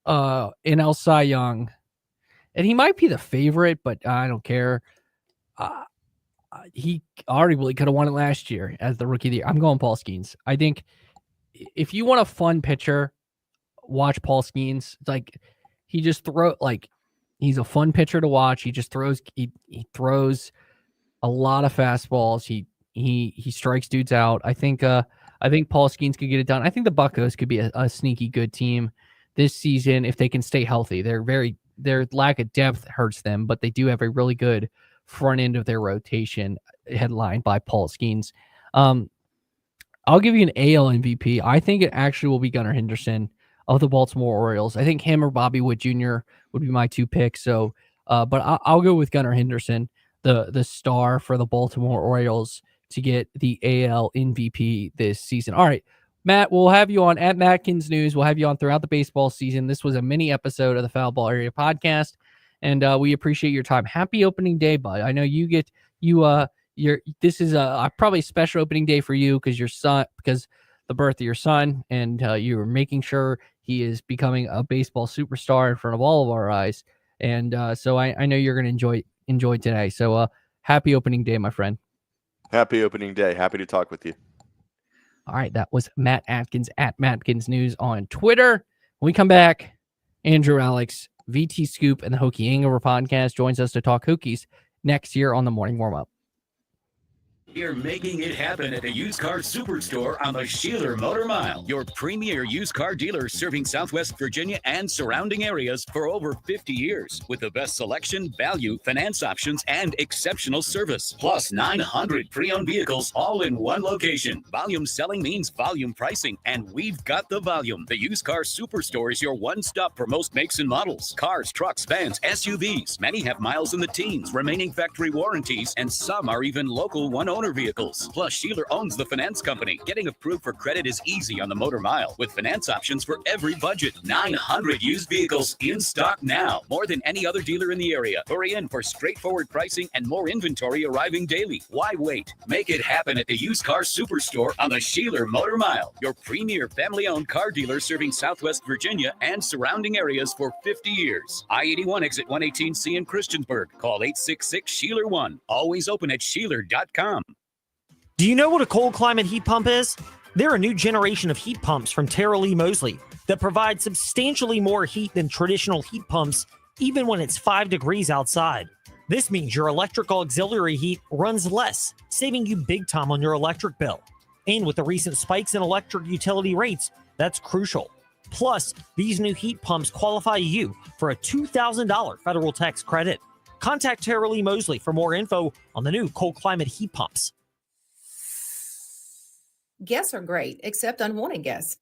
NL Cy Young. And he might be the favorite, but I don't care. He arguably could have won it last year as the Rookie of the Year. I'm going Paul Skeens. I think if you want a fun pitcher, watch Paul Skeens. It's like he just he's a fun pitcher to watch. He just throws. He throws a lot of fastballs. He strikes dudes out. I think Paul Skeens could get it done. I think the Buccos could be a sneaky good team this season if they can stay healthy. Their lack of depth hurts them, but they do have a really good front end of their rotation headlined by Paul Skeens. I'll give you an AL MVP. I think it actually will be Gunnar Henderson of the Baltimore Orioles. I think him or Bobby Wood Jr. would be my two picks. So, but I'll go with Gunnar Henderson, the star for the Baltimore Orioles, to get the AL MVP this season. All right, Matt, we'll have you on at Matt Atkins News. We'll have you on throughout the baseball season. This was a mini episode of the Foul Ball Area podcast, and we appreciate your time. Happy opening day, bud. I know this is probably a special opening day for you because the birth of your son, and you were making sure he is becoming a baseball superstar in front of all of our eyes. And so I know you're going to enjoy today. So happy opening day, my friend. Happy opening day. Happy to talk with you. All right, that was Matt Atkins at Matt Atkins News on Twitter. When we come back, Andrew Alix, VT Scoop, and the Hokie Hangover podcast joins us to talk Hokies next year on the Morning Warm-Up. You're making it happen at the Used Car Superstore on the Sheeler Motor Mile, your premier used car dealer serving Southwest Virginia and surrounding areas for over 50 years with the best selection, value, finance options, and exceptional service. Plus 900 pre-owned vehicles all in one location. Volume selling means volume pricing, and we've got the volume. The Used Car Superstore is your one-stop for most makes and models. Cars, trucks, vans, SUVs. Many have miles in the teens, remaining factory warranties, and some are even local one-owner vehicles. Plus, Sheeler owns the finance company. Getting approved for credit is easy on the Motor Mile with finance options for every budget. 900 used vehicles in stock now. More than any other dealer in the area. Hurry in for straightforward pricing and more inventory arriving daily. Why wait? Make it happen at the Used Car Superstore on the Sheeler Motor Mile, your premier family-owned car dealer serving Southwest Virginia and surrounding areas for 50 years. I-81 exit 118C in Christiansburg. Call 866-SHEELER1. Always open at Sheeler.com. Do you know what a cold climate heat pump is? They're a new generation of heat pumps from Tara Lee Mosley that provide substantially more heat than traditional heat pumps, even when it's 5 degrees outside. This means your electrical auxiliary heat runs less, saving you big time on your electric bill. And with the recent spikes in electric utility rates, that's crucial. Plus, these new heat pumps qualify you for a $2,000 federal tax credit. Contact Tara Lee Mosley for more info on the new cold climate heat pumps. Guests are great, except unwanted guests.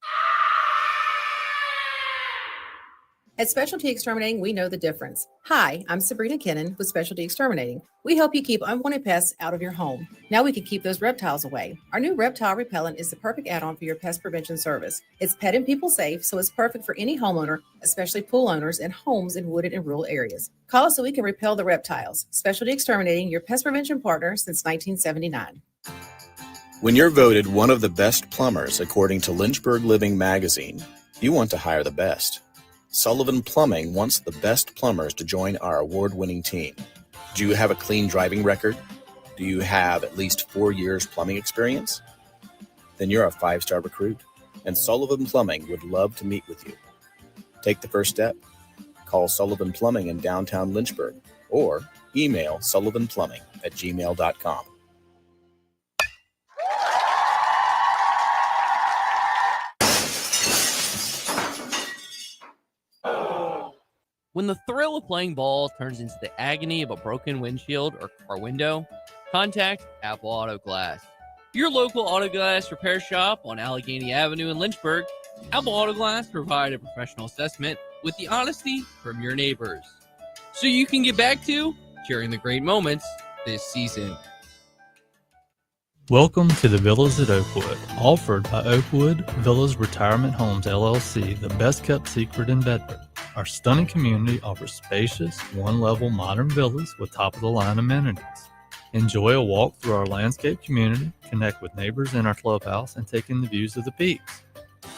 At Specialty Exterminating, we know the difference. Hi, I'm Sabrina Kennan with Specialty Exterminating. We help you keep unwanted pests out of your home. Now we can keep those reptiles away. Our new reptile repellent is the perfect add-on for your pest prevention service. It's pet and people safe, so it's perfect for any homeowner, especially pool owners and homes in wooded and rural areas. Call us so we can repel the reptiles. Specialty Exterminating, your pest prevention partner since 1979. When you're voted one of the best plumbers according to Lynchburg Living magazine, you want to hire the best. Sullivan Plumbing wants the best plumbers to join our award-winning team. Do you have a clean driving record? Do you have at least 4 years plumbing experience? Then you're a 5-star recruit, and Sullivan Plumbing would love to meet with you. Take the first step. Call Sullivan Plumbing in downtown Lynchburg or email sullivanplumbing@gmail.com. When the thrill of playing ball turns into the agony of a broken windshield or car window, contact Apple Auto Glass. Your local auto glass repair shop on Allegheny Avenue in Lynchburg, Apple Auto Glass provide a professional assessment with the honesty from your neighbors, so you can get back to sharing the great moments this season. Welcome to the Villas at Oakwood, offered by Oakwood Villas Retirement Homes LLC, the best kept secret in Bedford. Our stunning community offers spacious, one-level modern villas with top-of-the-line amenities. Enjoy a walk through our landscape community, connect with neighbors in our clubhouse, and take in the views of the peaks.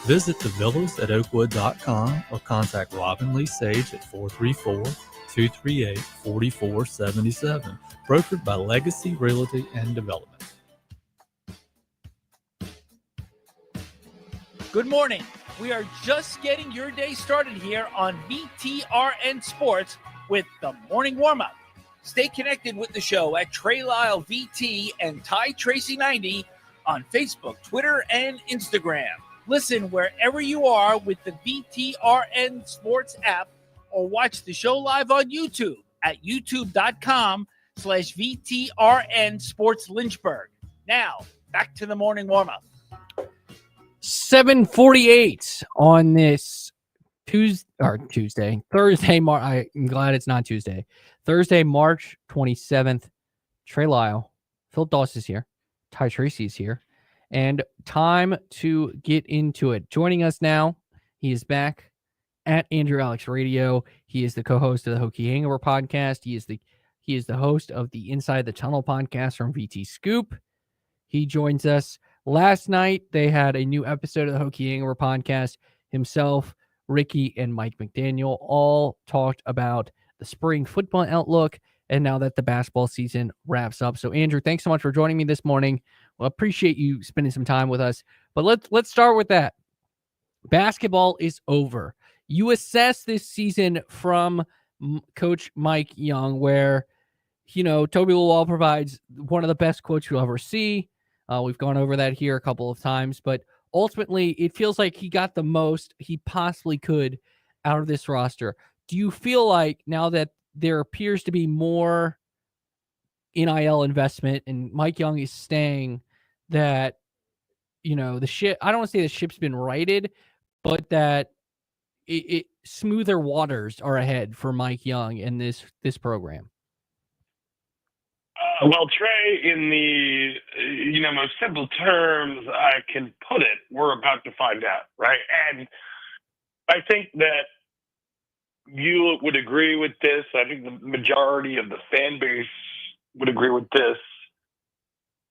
Visit thevillas@oakwood.com or contact Robin Lee Sage at 434-238-4477, brokered by Legacy Realty and Development. Good morning. We are just getting your day started here on VTRN Sports with the morning warm-up. Stay connected with the show at Trey Lyle VT and Ty Tracy 90 on Facebook, Twitter, and Instagram. Listen wherever you are with the VTRN Sports app or watch the show live on YouTube at youtube.com/VTRN Sports Lynchburg. Now, back to the morning warm-up. 7:48 on this Thursday. I'm glad it's not Tuesday. Thursday, March 27th. Trey Lyle, Phil Doss is here. Ty Tracy is here. And time to get into it. Joining us now, he is back at Andrew Alix Radio. He is the co-host of the Hokie Hangover podcast. He is the host of the Inside the Tunnel podcast from VT Scoop. He joins us. Last night, they had a new episode of the Hokie Hangover podcast. Himself, Ricky, and Mike McDaniel all talked about the spring football outlook and now that the basketball season wraps up. So, Andrew, thanks so much for joining me this morning. Well, appreciate you spending some time with us. But let's start with that. Basketball is over. You assess this season from Coach Mike Young, where, Toby Lawal provides one of the best quotes you'll ever see. We've gone over that here a couple of times, but ultimately it feels like he got the most he possibly could out of this roster. Do you feel like now that there appears to be more NIL investment and Mike Young is staying, that, the ship, I don't want to say the ship's been righted, but that it smoother waters are ahead for Mike Young and this program? Well, Trey, in the most simple terms I can put it, we're about to find out, right? And I think that you would agree with this. I think the majority of the fan base would agree with this.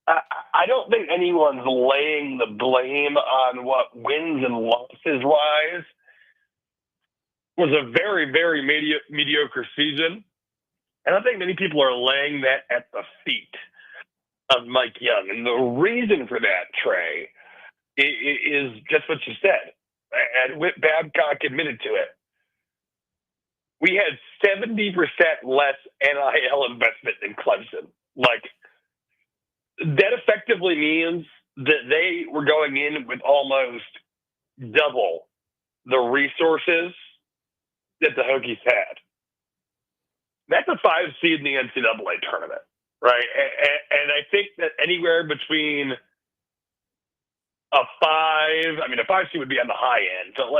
I don't think anyone's laying the blame on what wins and losses wise was a very, very mediocre season. And I think many people are laying that at the feet of Mike Young. And the reason for that, Trey, is just what you said. And Whit Babcock admitted to it. We had 70% less NIL investment than Clemson. That effectively means that they were going in with almost double the resources that the Hokies had. That's a 5 seed in the NCAA tournament, right? And I think that anywhere between a 5 seed would be on the high end. So,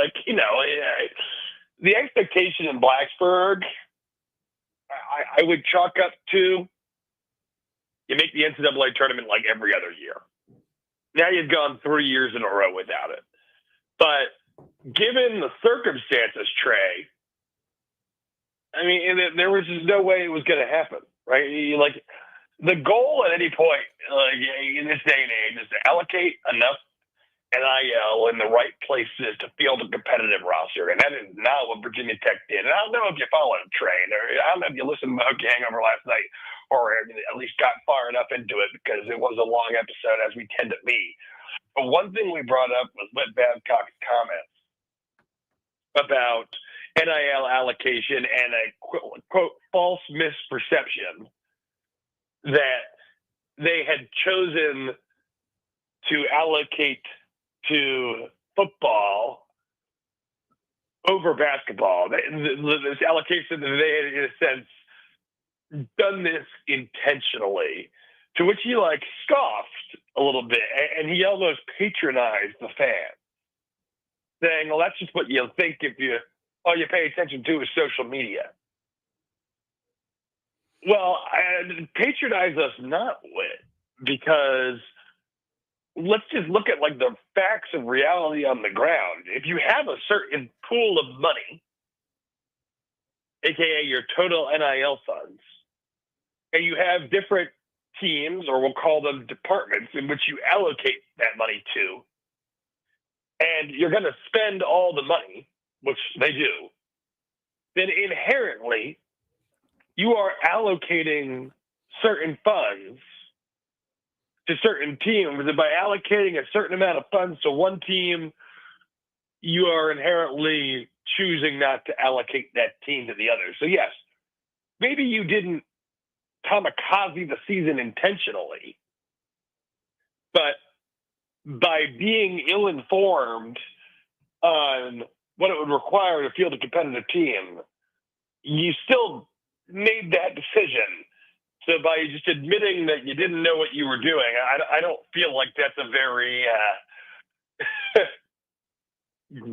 the expectation in Blacksburg, I would chalk up to you make the NCAA tournament like every other year. Now you've gone 3 years in a row without it. But given the circumstances, Trey, there was just no way it was going to happen, right? The goal at any point, in this day and age, is to allocate enough NIL in the right places to field a competitive roster, and that is not what Virginia Tech did. And I don't know if you followed Trey, I don't know if you listened to Hokie Hangover last night, or at least got far enough into it because it was a long episode, as we tend to be. But one thing we brought up was Whit Babcock's comments about NIL allocation and a quote false misperception that they had chosen to allocate to football over basketball. This allocation that they had, in a sense, done this intentionally, to which he scoffed a little bit, and he almost patronized the fans, saying, well, that's just what you'll think if all you pay attention to is social media. Well, patronize us not with, because let's just look at the facts of reality on the ground. If you have a certain pool of money, aka your total NIL funds, and you have different teams, or we'll call them departments, in which you allocate that money to, and you're going to spend all the money, which they do, then inherently you are allocating certain funds to certain teams. And by allocating a certain amount of funds to one team, you are inherently choosing not to allocate that team to the other. So yes, maybe you didn't kamikaze the season intentionally, but by being ill-informed on what it would require to field a competitive team, you still made that decision So by just admitting that you didn't know what you were doing, I don't feel like that's a very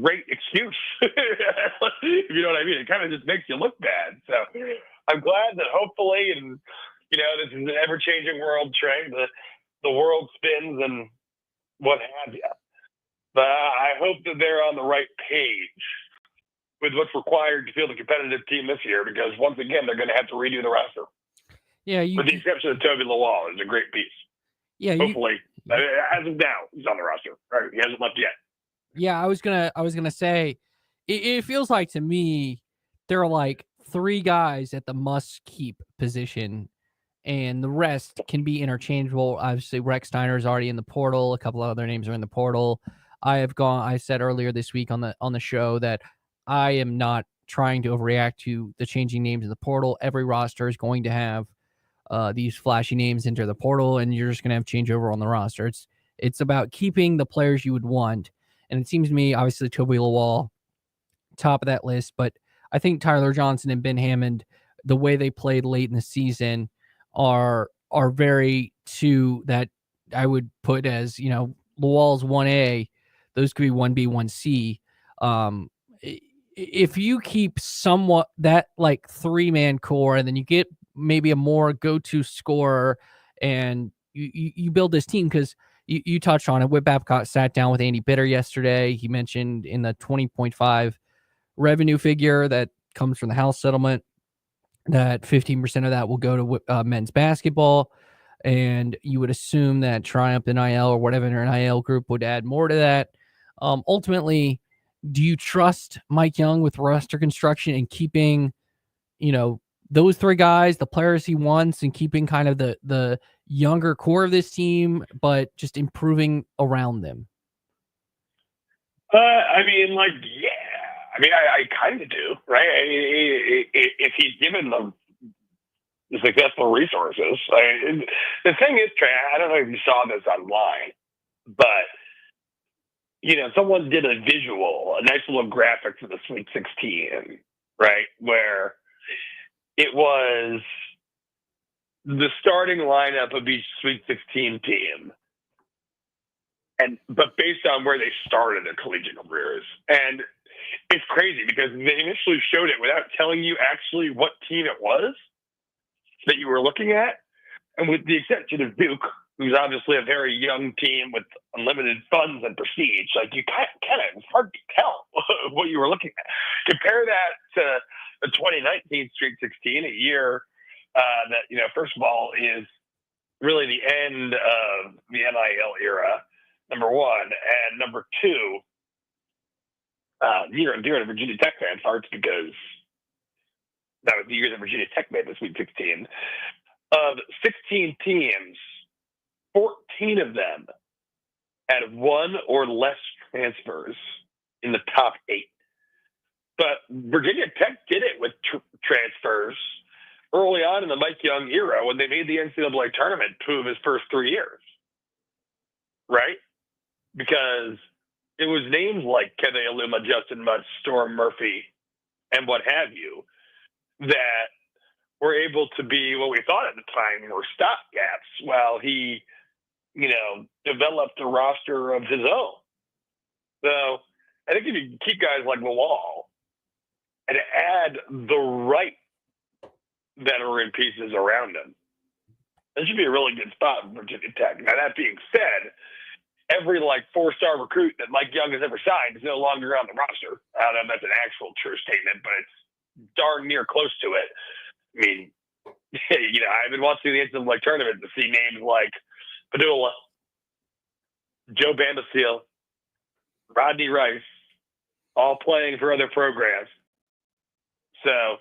great excuse. If you know what I mean? It kind of just makes you look bad. So I'm glad that hopefully, and this is an ever-changing world, Trey. The world spins and what have you. But I hope that they're on the right page with what's required to field a competitive team this year, because once again, they're going to have to redo the roster. Yeah, with the exception of Toby Lawal, who's a great piece. Yeah, hopefully, as of now, he's on the roster. Right, he hasn't left yet. Yeah, I was gonna say, it feels like to me there are like 3 guys at the must keep position, and the rest can be interchangeable. Obviously, Rex Steiner is already in the portal. A couple of other names are in the portal. I said earlier this week on the show that I am not trying to overreact to the changing names in the portal. Every roster is going to have these flashy names enter the portal, and you're just going to have changeover on the roster. It's about keeping the players you would want. And it seems to me, obviously, Toby Lawal, top of that list. But I think Tyler Johnson and Ben Hammond, the way they played late in the season, are very two that I would put as, Lawal's 1A. Those could be 1B, 1C. If you keep somewhat that like 3-man core, and then you get maybe a more go-to scorer, and you build this team, because you touched on it. Whit Babcock sat down with Andy Bitter yesterday. He mentioned in the 20.5 revenue figure that comes from the house settlement that 15% of that will go to men's basketball. And you would assume that Triumph NIL or whatever their NIL group would add more to that. Ultimately, do you trust Mike Young with roster construction and keeping, those 3 guys, the players he wants, and keeping kind of the younger core of this team, but just improving around them? I kind of do, right? I mean, if he's given them the successful resources. The thing is, Trey, I don't know if you saw this online, but someone did a visual, a nice little graphic for the Sweet 16, right, where it was the starting lineup of each Sweet 16 team, but based on where they started their collegiate careers. And it's crazy because they initially showed it without telling you actually what team it was that you were looking at. And with the exception of Duke, who's obviously a very young team with unlimited funds and prestige, like you kind of, it's hard to tell what you were looking at. Compare that to the 2019 Sweet 16, a year that, first of all, is really the end of the NIL era, number one. And number two, near and dear to Virginia Tech fans' hearts, because that was the year that Virginia Tech made the Sweet 16. Of 16 teams, 14 of them had 1 or less transfers in the top 8. But Virginia Tech did it with transfers early on in the Mike Young era when they made the NCAA tournament 2 of his first 3 years. Right? Because it was names like Kene Aluma, Justin Mutz, Storm Murphy, and what have you, that were able to be what we thought at the time were stopgaps while he, developed a roster of his own. So I think if you keep guys like Lawal and add the right veteran pieces around him, that should be a really good spot for Virginia Tech. Now, that being said, every 4-star recruit that Mike Young has ever signed is no longer on the roster. I don't know if that's an actual true statement, but it's darn near close to it. I mean, I've been watching the NCAA tournament to see names like Padula, Joe Bambasile, Rodney Rice, all playing for other programs. So,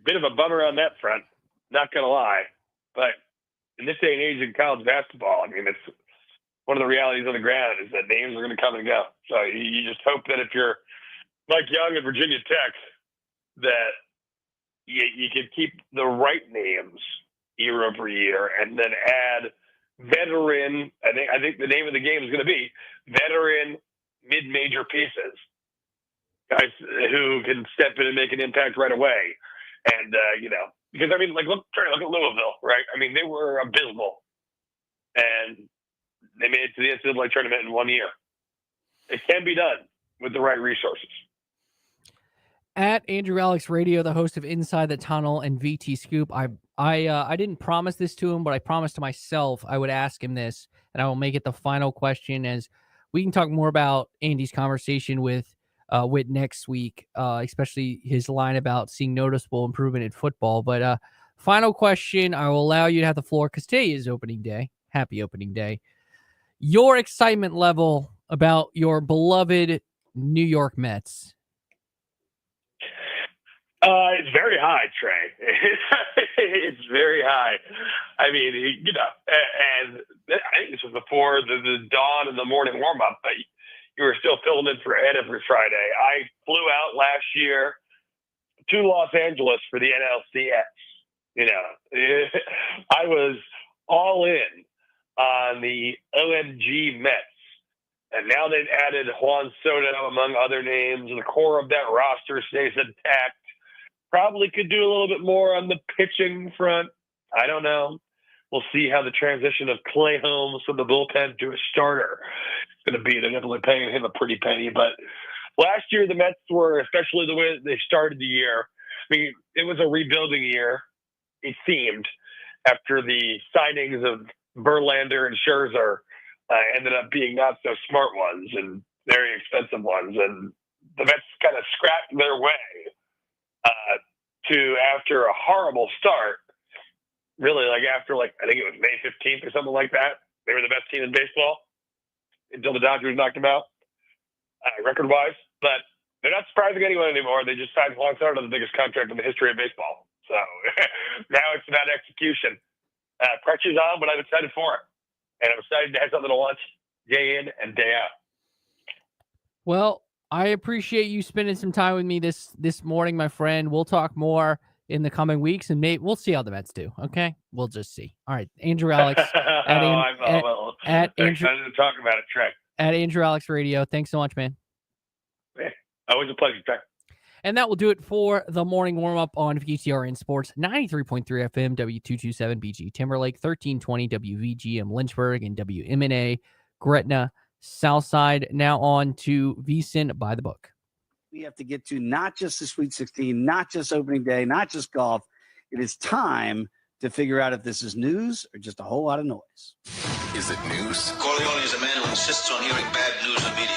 bit of a bummer on that front, not going to lie. But in this day and age in college basketball, I mean, it's one of the realities on the ground is that names are going to come and go. So you just hope that if you're Mike Young at Virginia Tech, that you can keep the right names year over year and then add veteran. I think the name of the game is going to be veteran mid-major pieces, guys who can step in and make an impact right away. And, Because, I mean, like, look at Louisville, right? I mean, they were abysmal. And they made it to the NCAA tournament in 1 year. It can be done with the right resources. At Andrew Alix Radio, the host of Inside the Tunnel and VT Scoop, I didn't promise this to him, but I promised to myself I would ask him this, and I will make it the final question as we can talk more about Andy's conversation with Whit next week, especially his line about seeing noticeable improvement in football. But final question, I will allow you to have the floor because today is opening day. Happy opening day. Your excitement level about your beloved New York Mets. It's very high, Trey. It's very high. I mean, you know, and I think this was before the dawn of the morning warm-up, but you were still filling in for Ed every Friday. I flew out last year to Los Angeles for the NLCS. You know, I was all in on the OMG Mets. And now they've added Juan Soto, among other names. The core of that roster stays intact. Probably could do a little bit more on the pitching front. I don't know. We'll see how the transition of Clay Holmes from the bullpen to a starter is going to be. They're definitely paying him a pretty penny. But last year, the Mets were, especially the way they started the year, I mean, it was a rebuilding year, it seemed, after the signings of Verlander and Scherzer ended up being not so smart ones and very expensive ones. And the Mets kind of scrapped their way to, after a horrible start, really, like after, like, I think it was May 15th or something like that, they were the best team in baseball until the Dodgers knocked them out, record-wise. But they're not surprising anyone anymore. They just signed Juan Soto to the biggest contract in the history of baseball. So now it's about execution. Pressure's on, but I'm excited for it. And I'm excited to have something to watch day in and day out. Well, I appreciate you spending some time with me this morning, my friend. We'll talk more in the coming weeks, and maybe we'll see how the Mets do. Okay, we'll just see. All right, Andrew Alix. I'm excited to talk about it, Trey. At Andrew Alix Radio. Thanks so much, man. Yeah, always a pleasure, Trey. And that will do it for the morning warm-up on VTRN Sports, 93.3 FM, W227 BG Timberlake, 1320 WVGM Lynchburg, and WMNA Gretna Southside. Now on to VSiN by the book. We have to get to not just the Sweet 16, not just opening day, not just golf. It is time to figure out if this is news or just a whole lot of noise. Is it news? Corleone is a man who insists on hearing bad news immediately.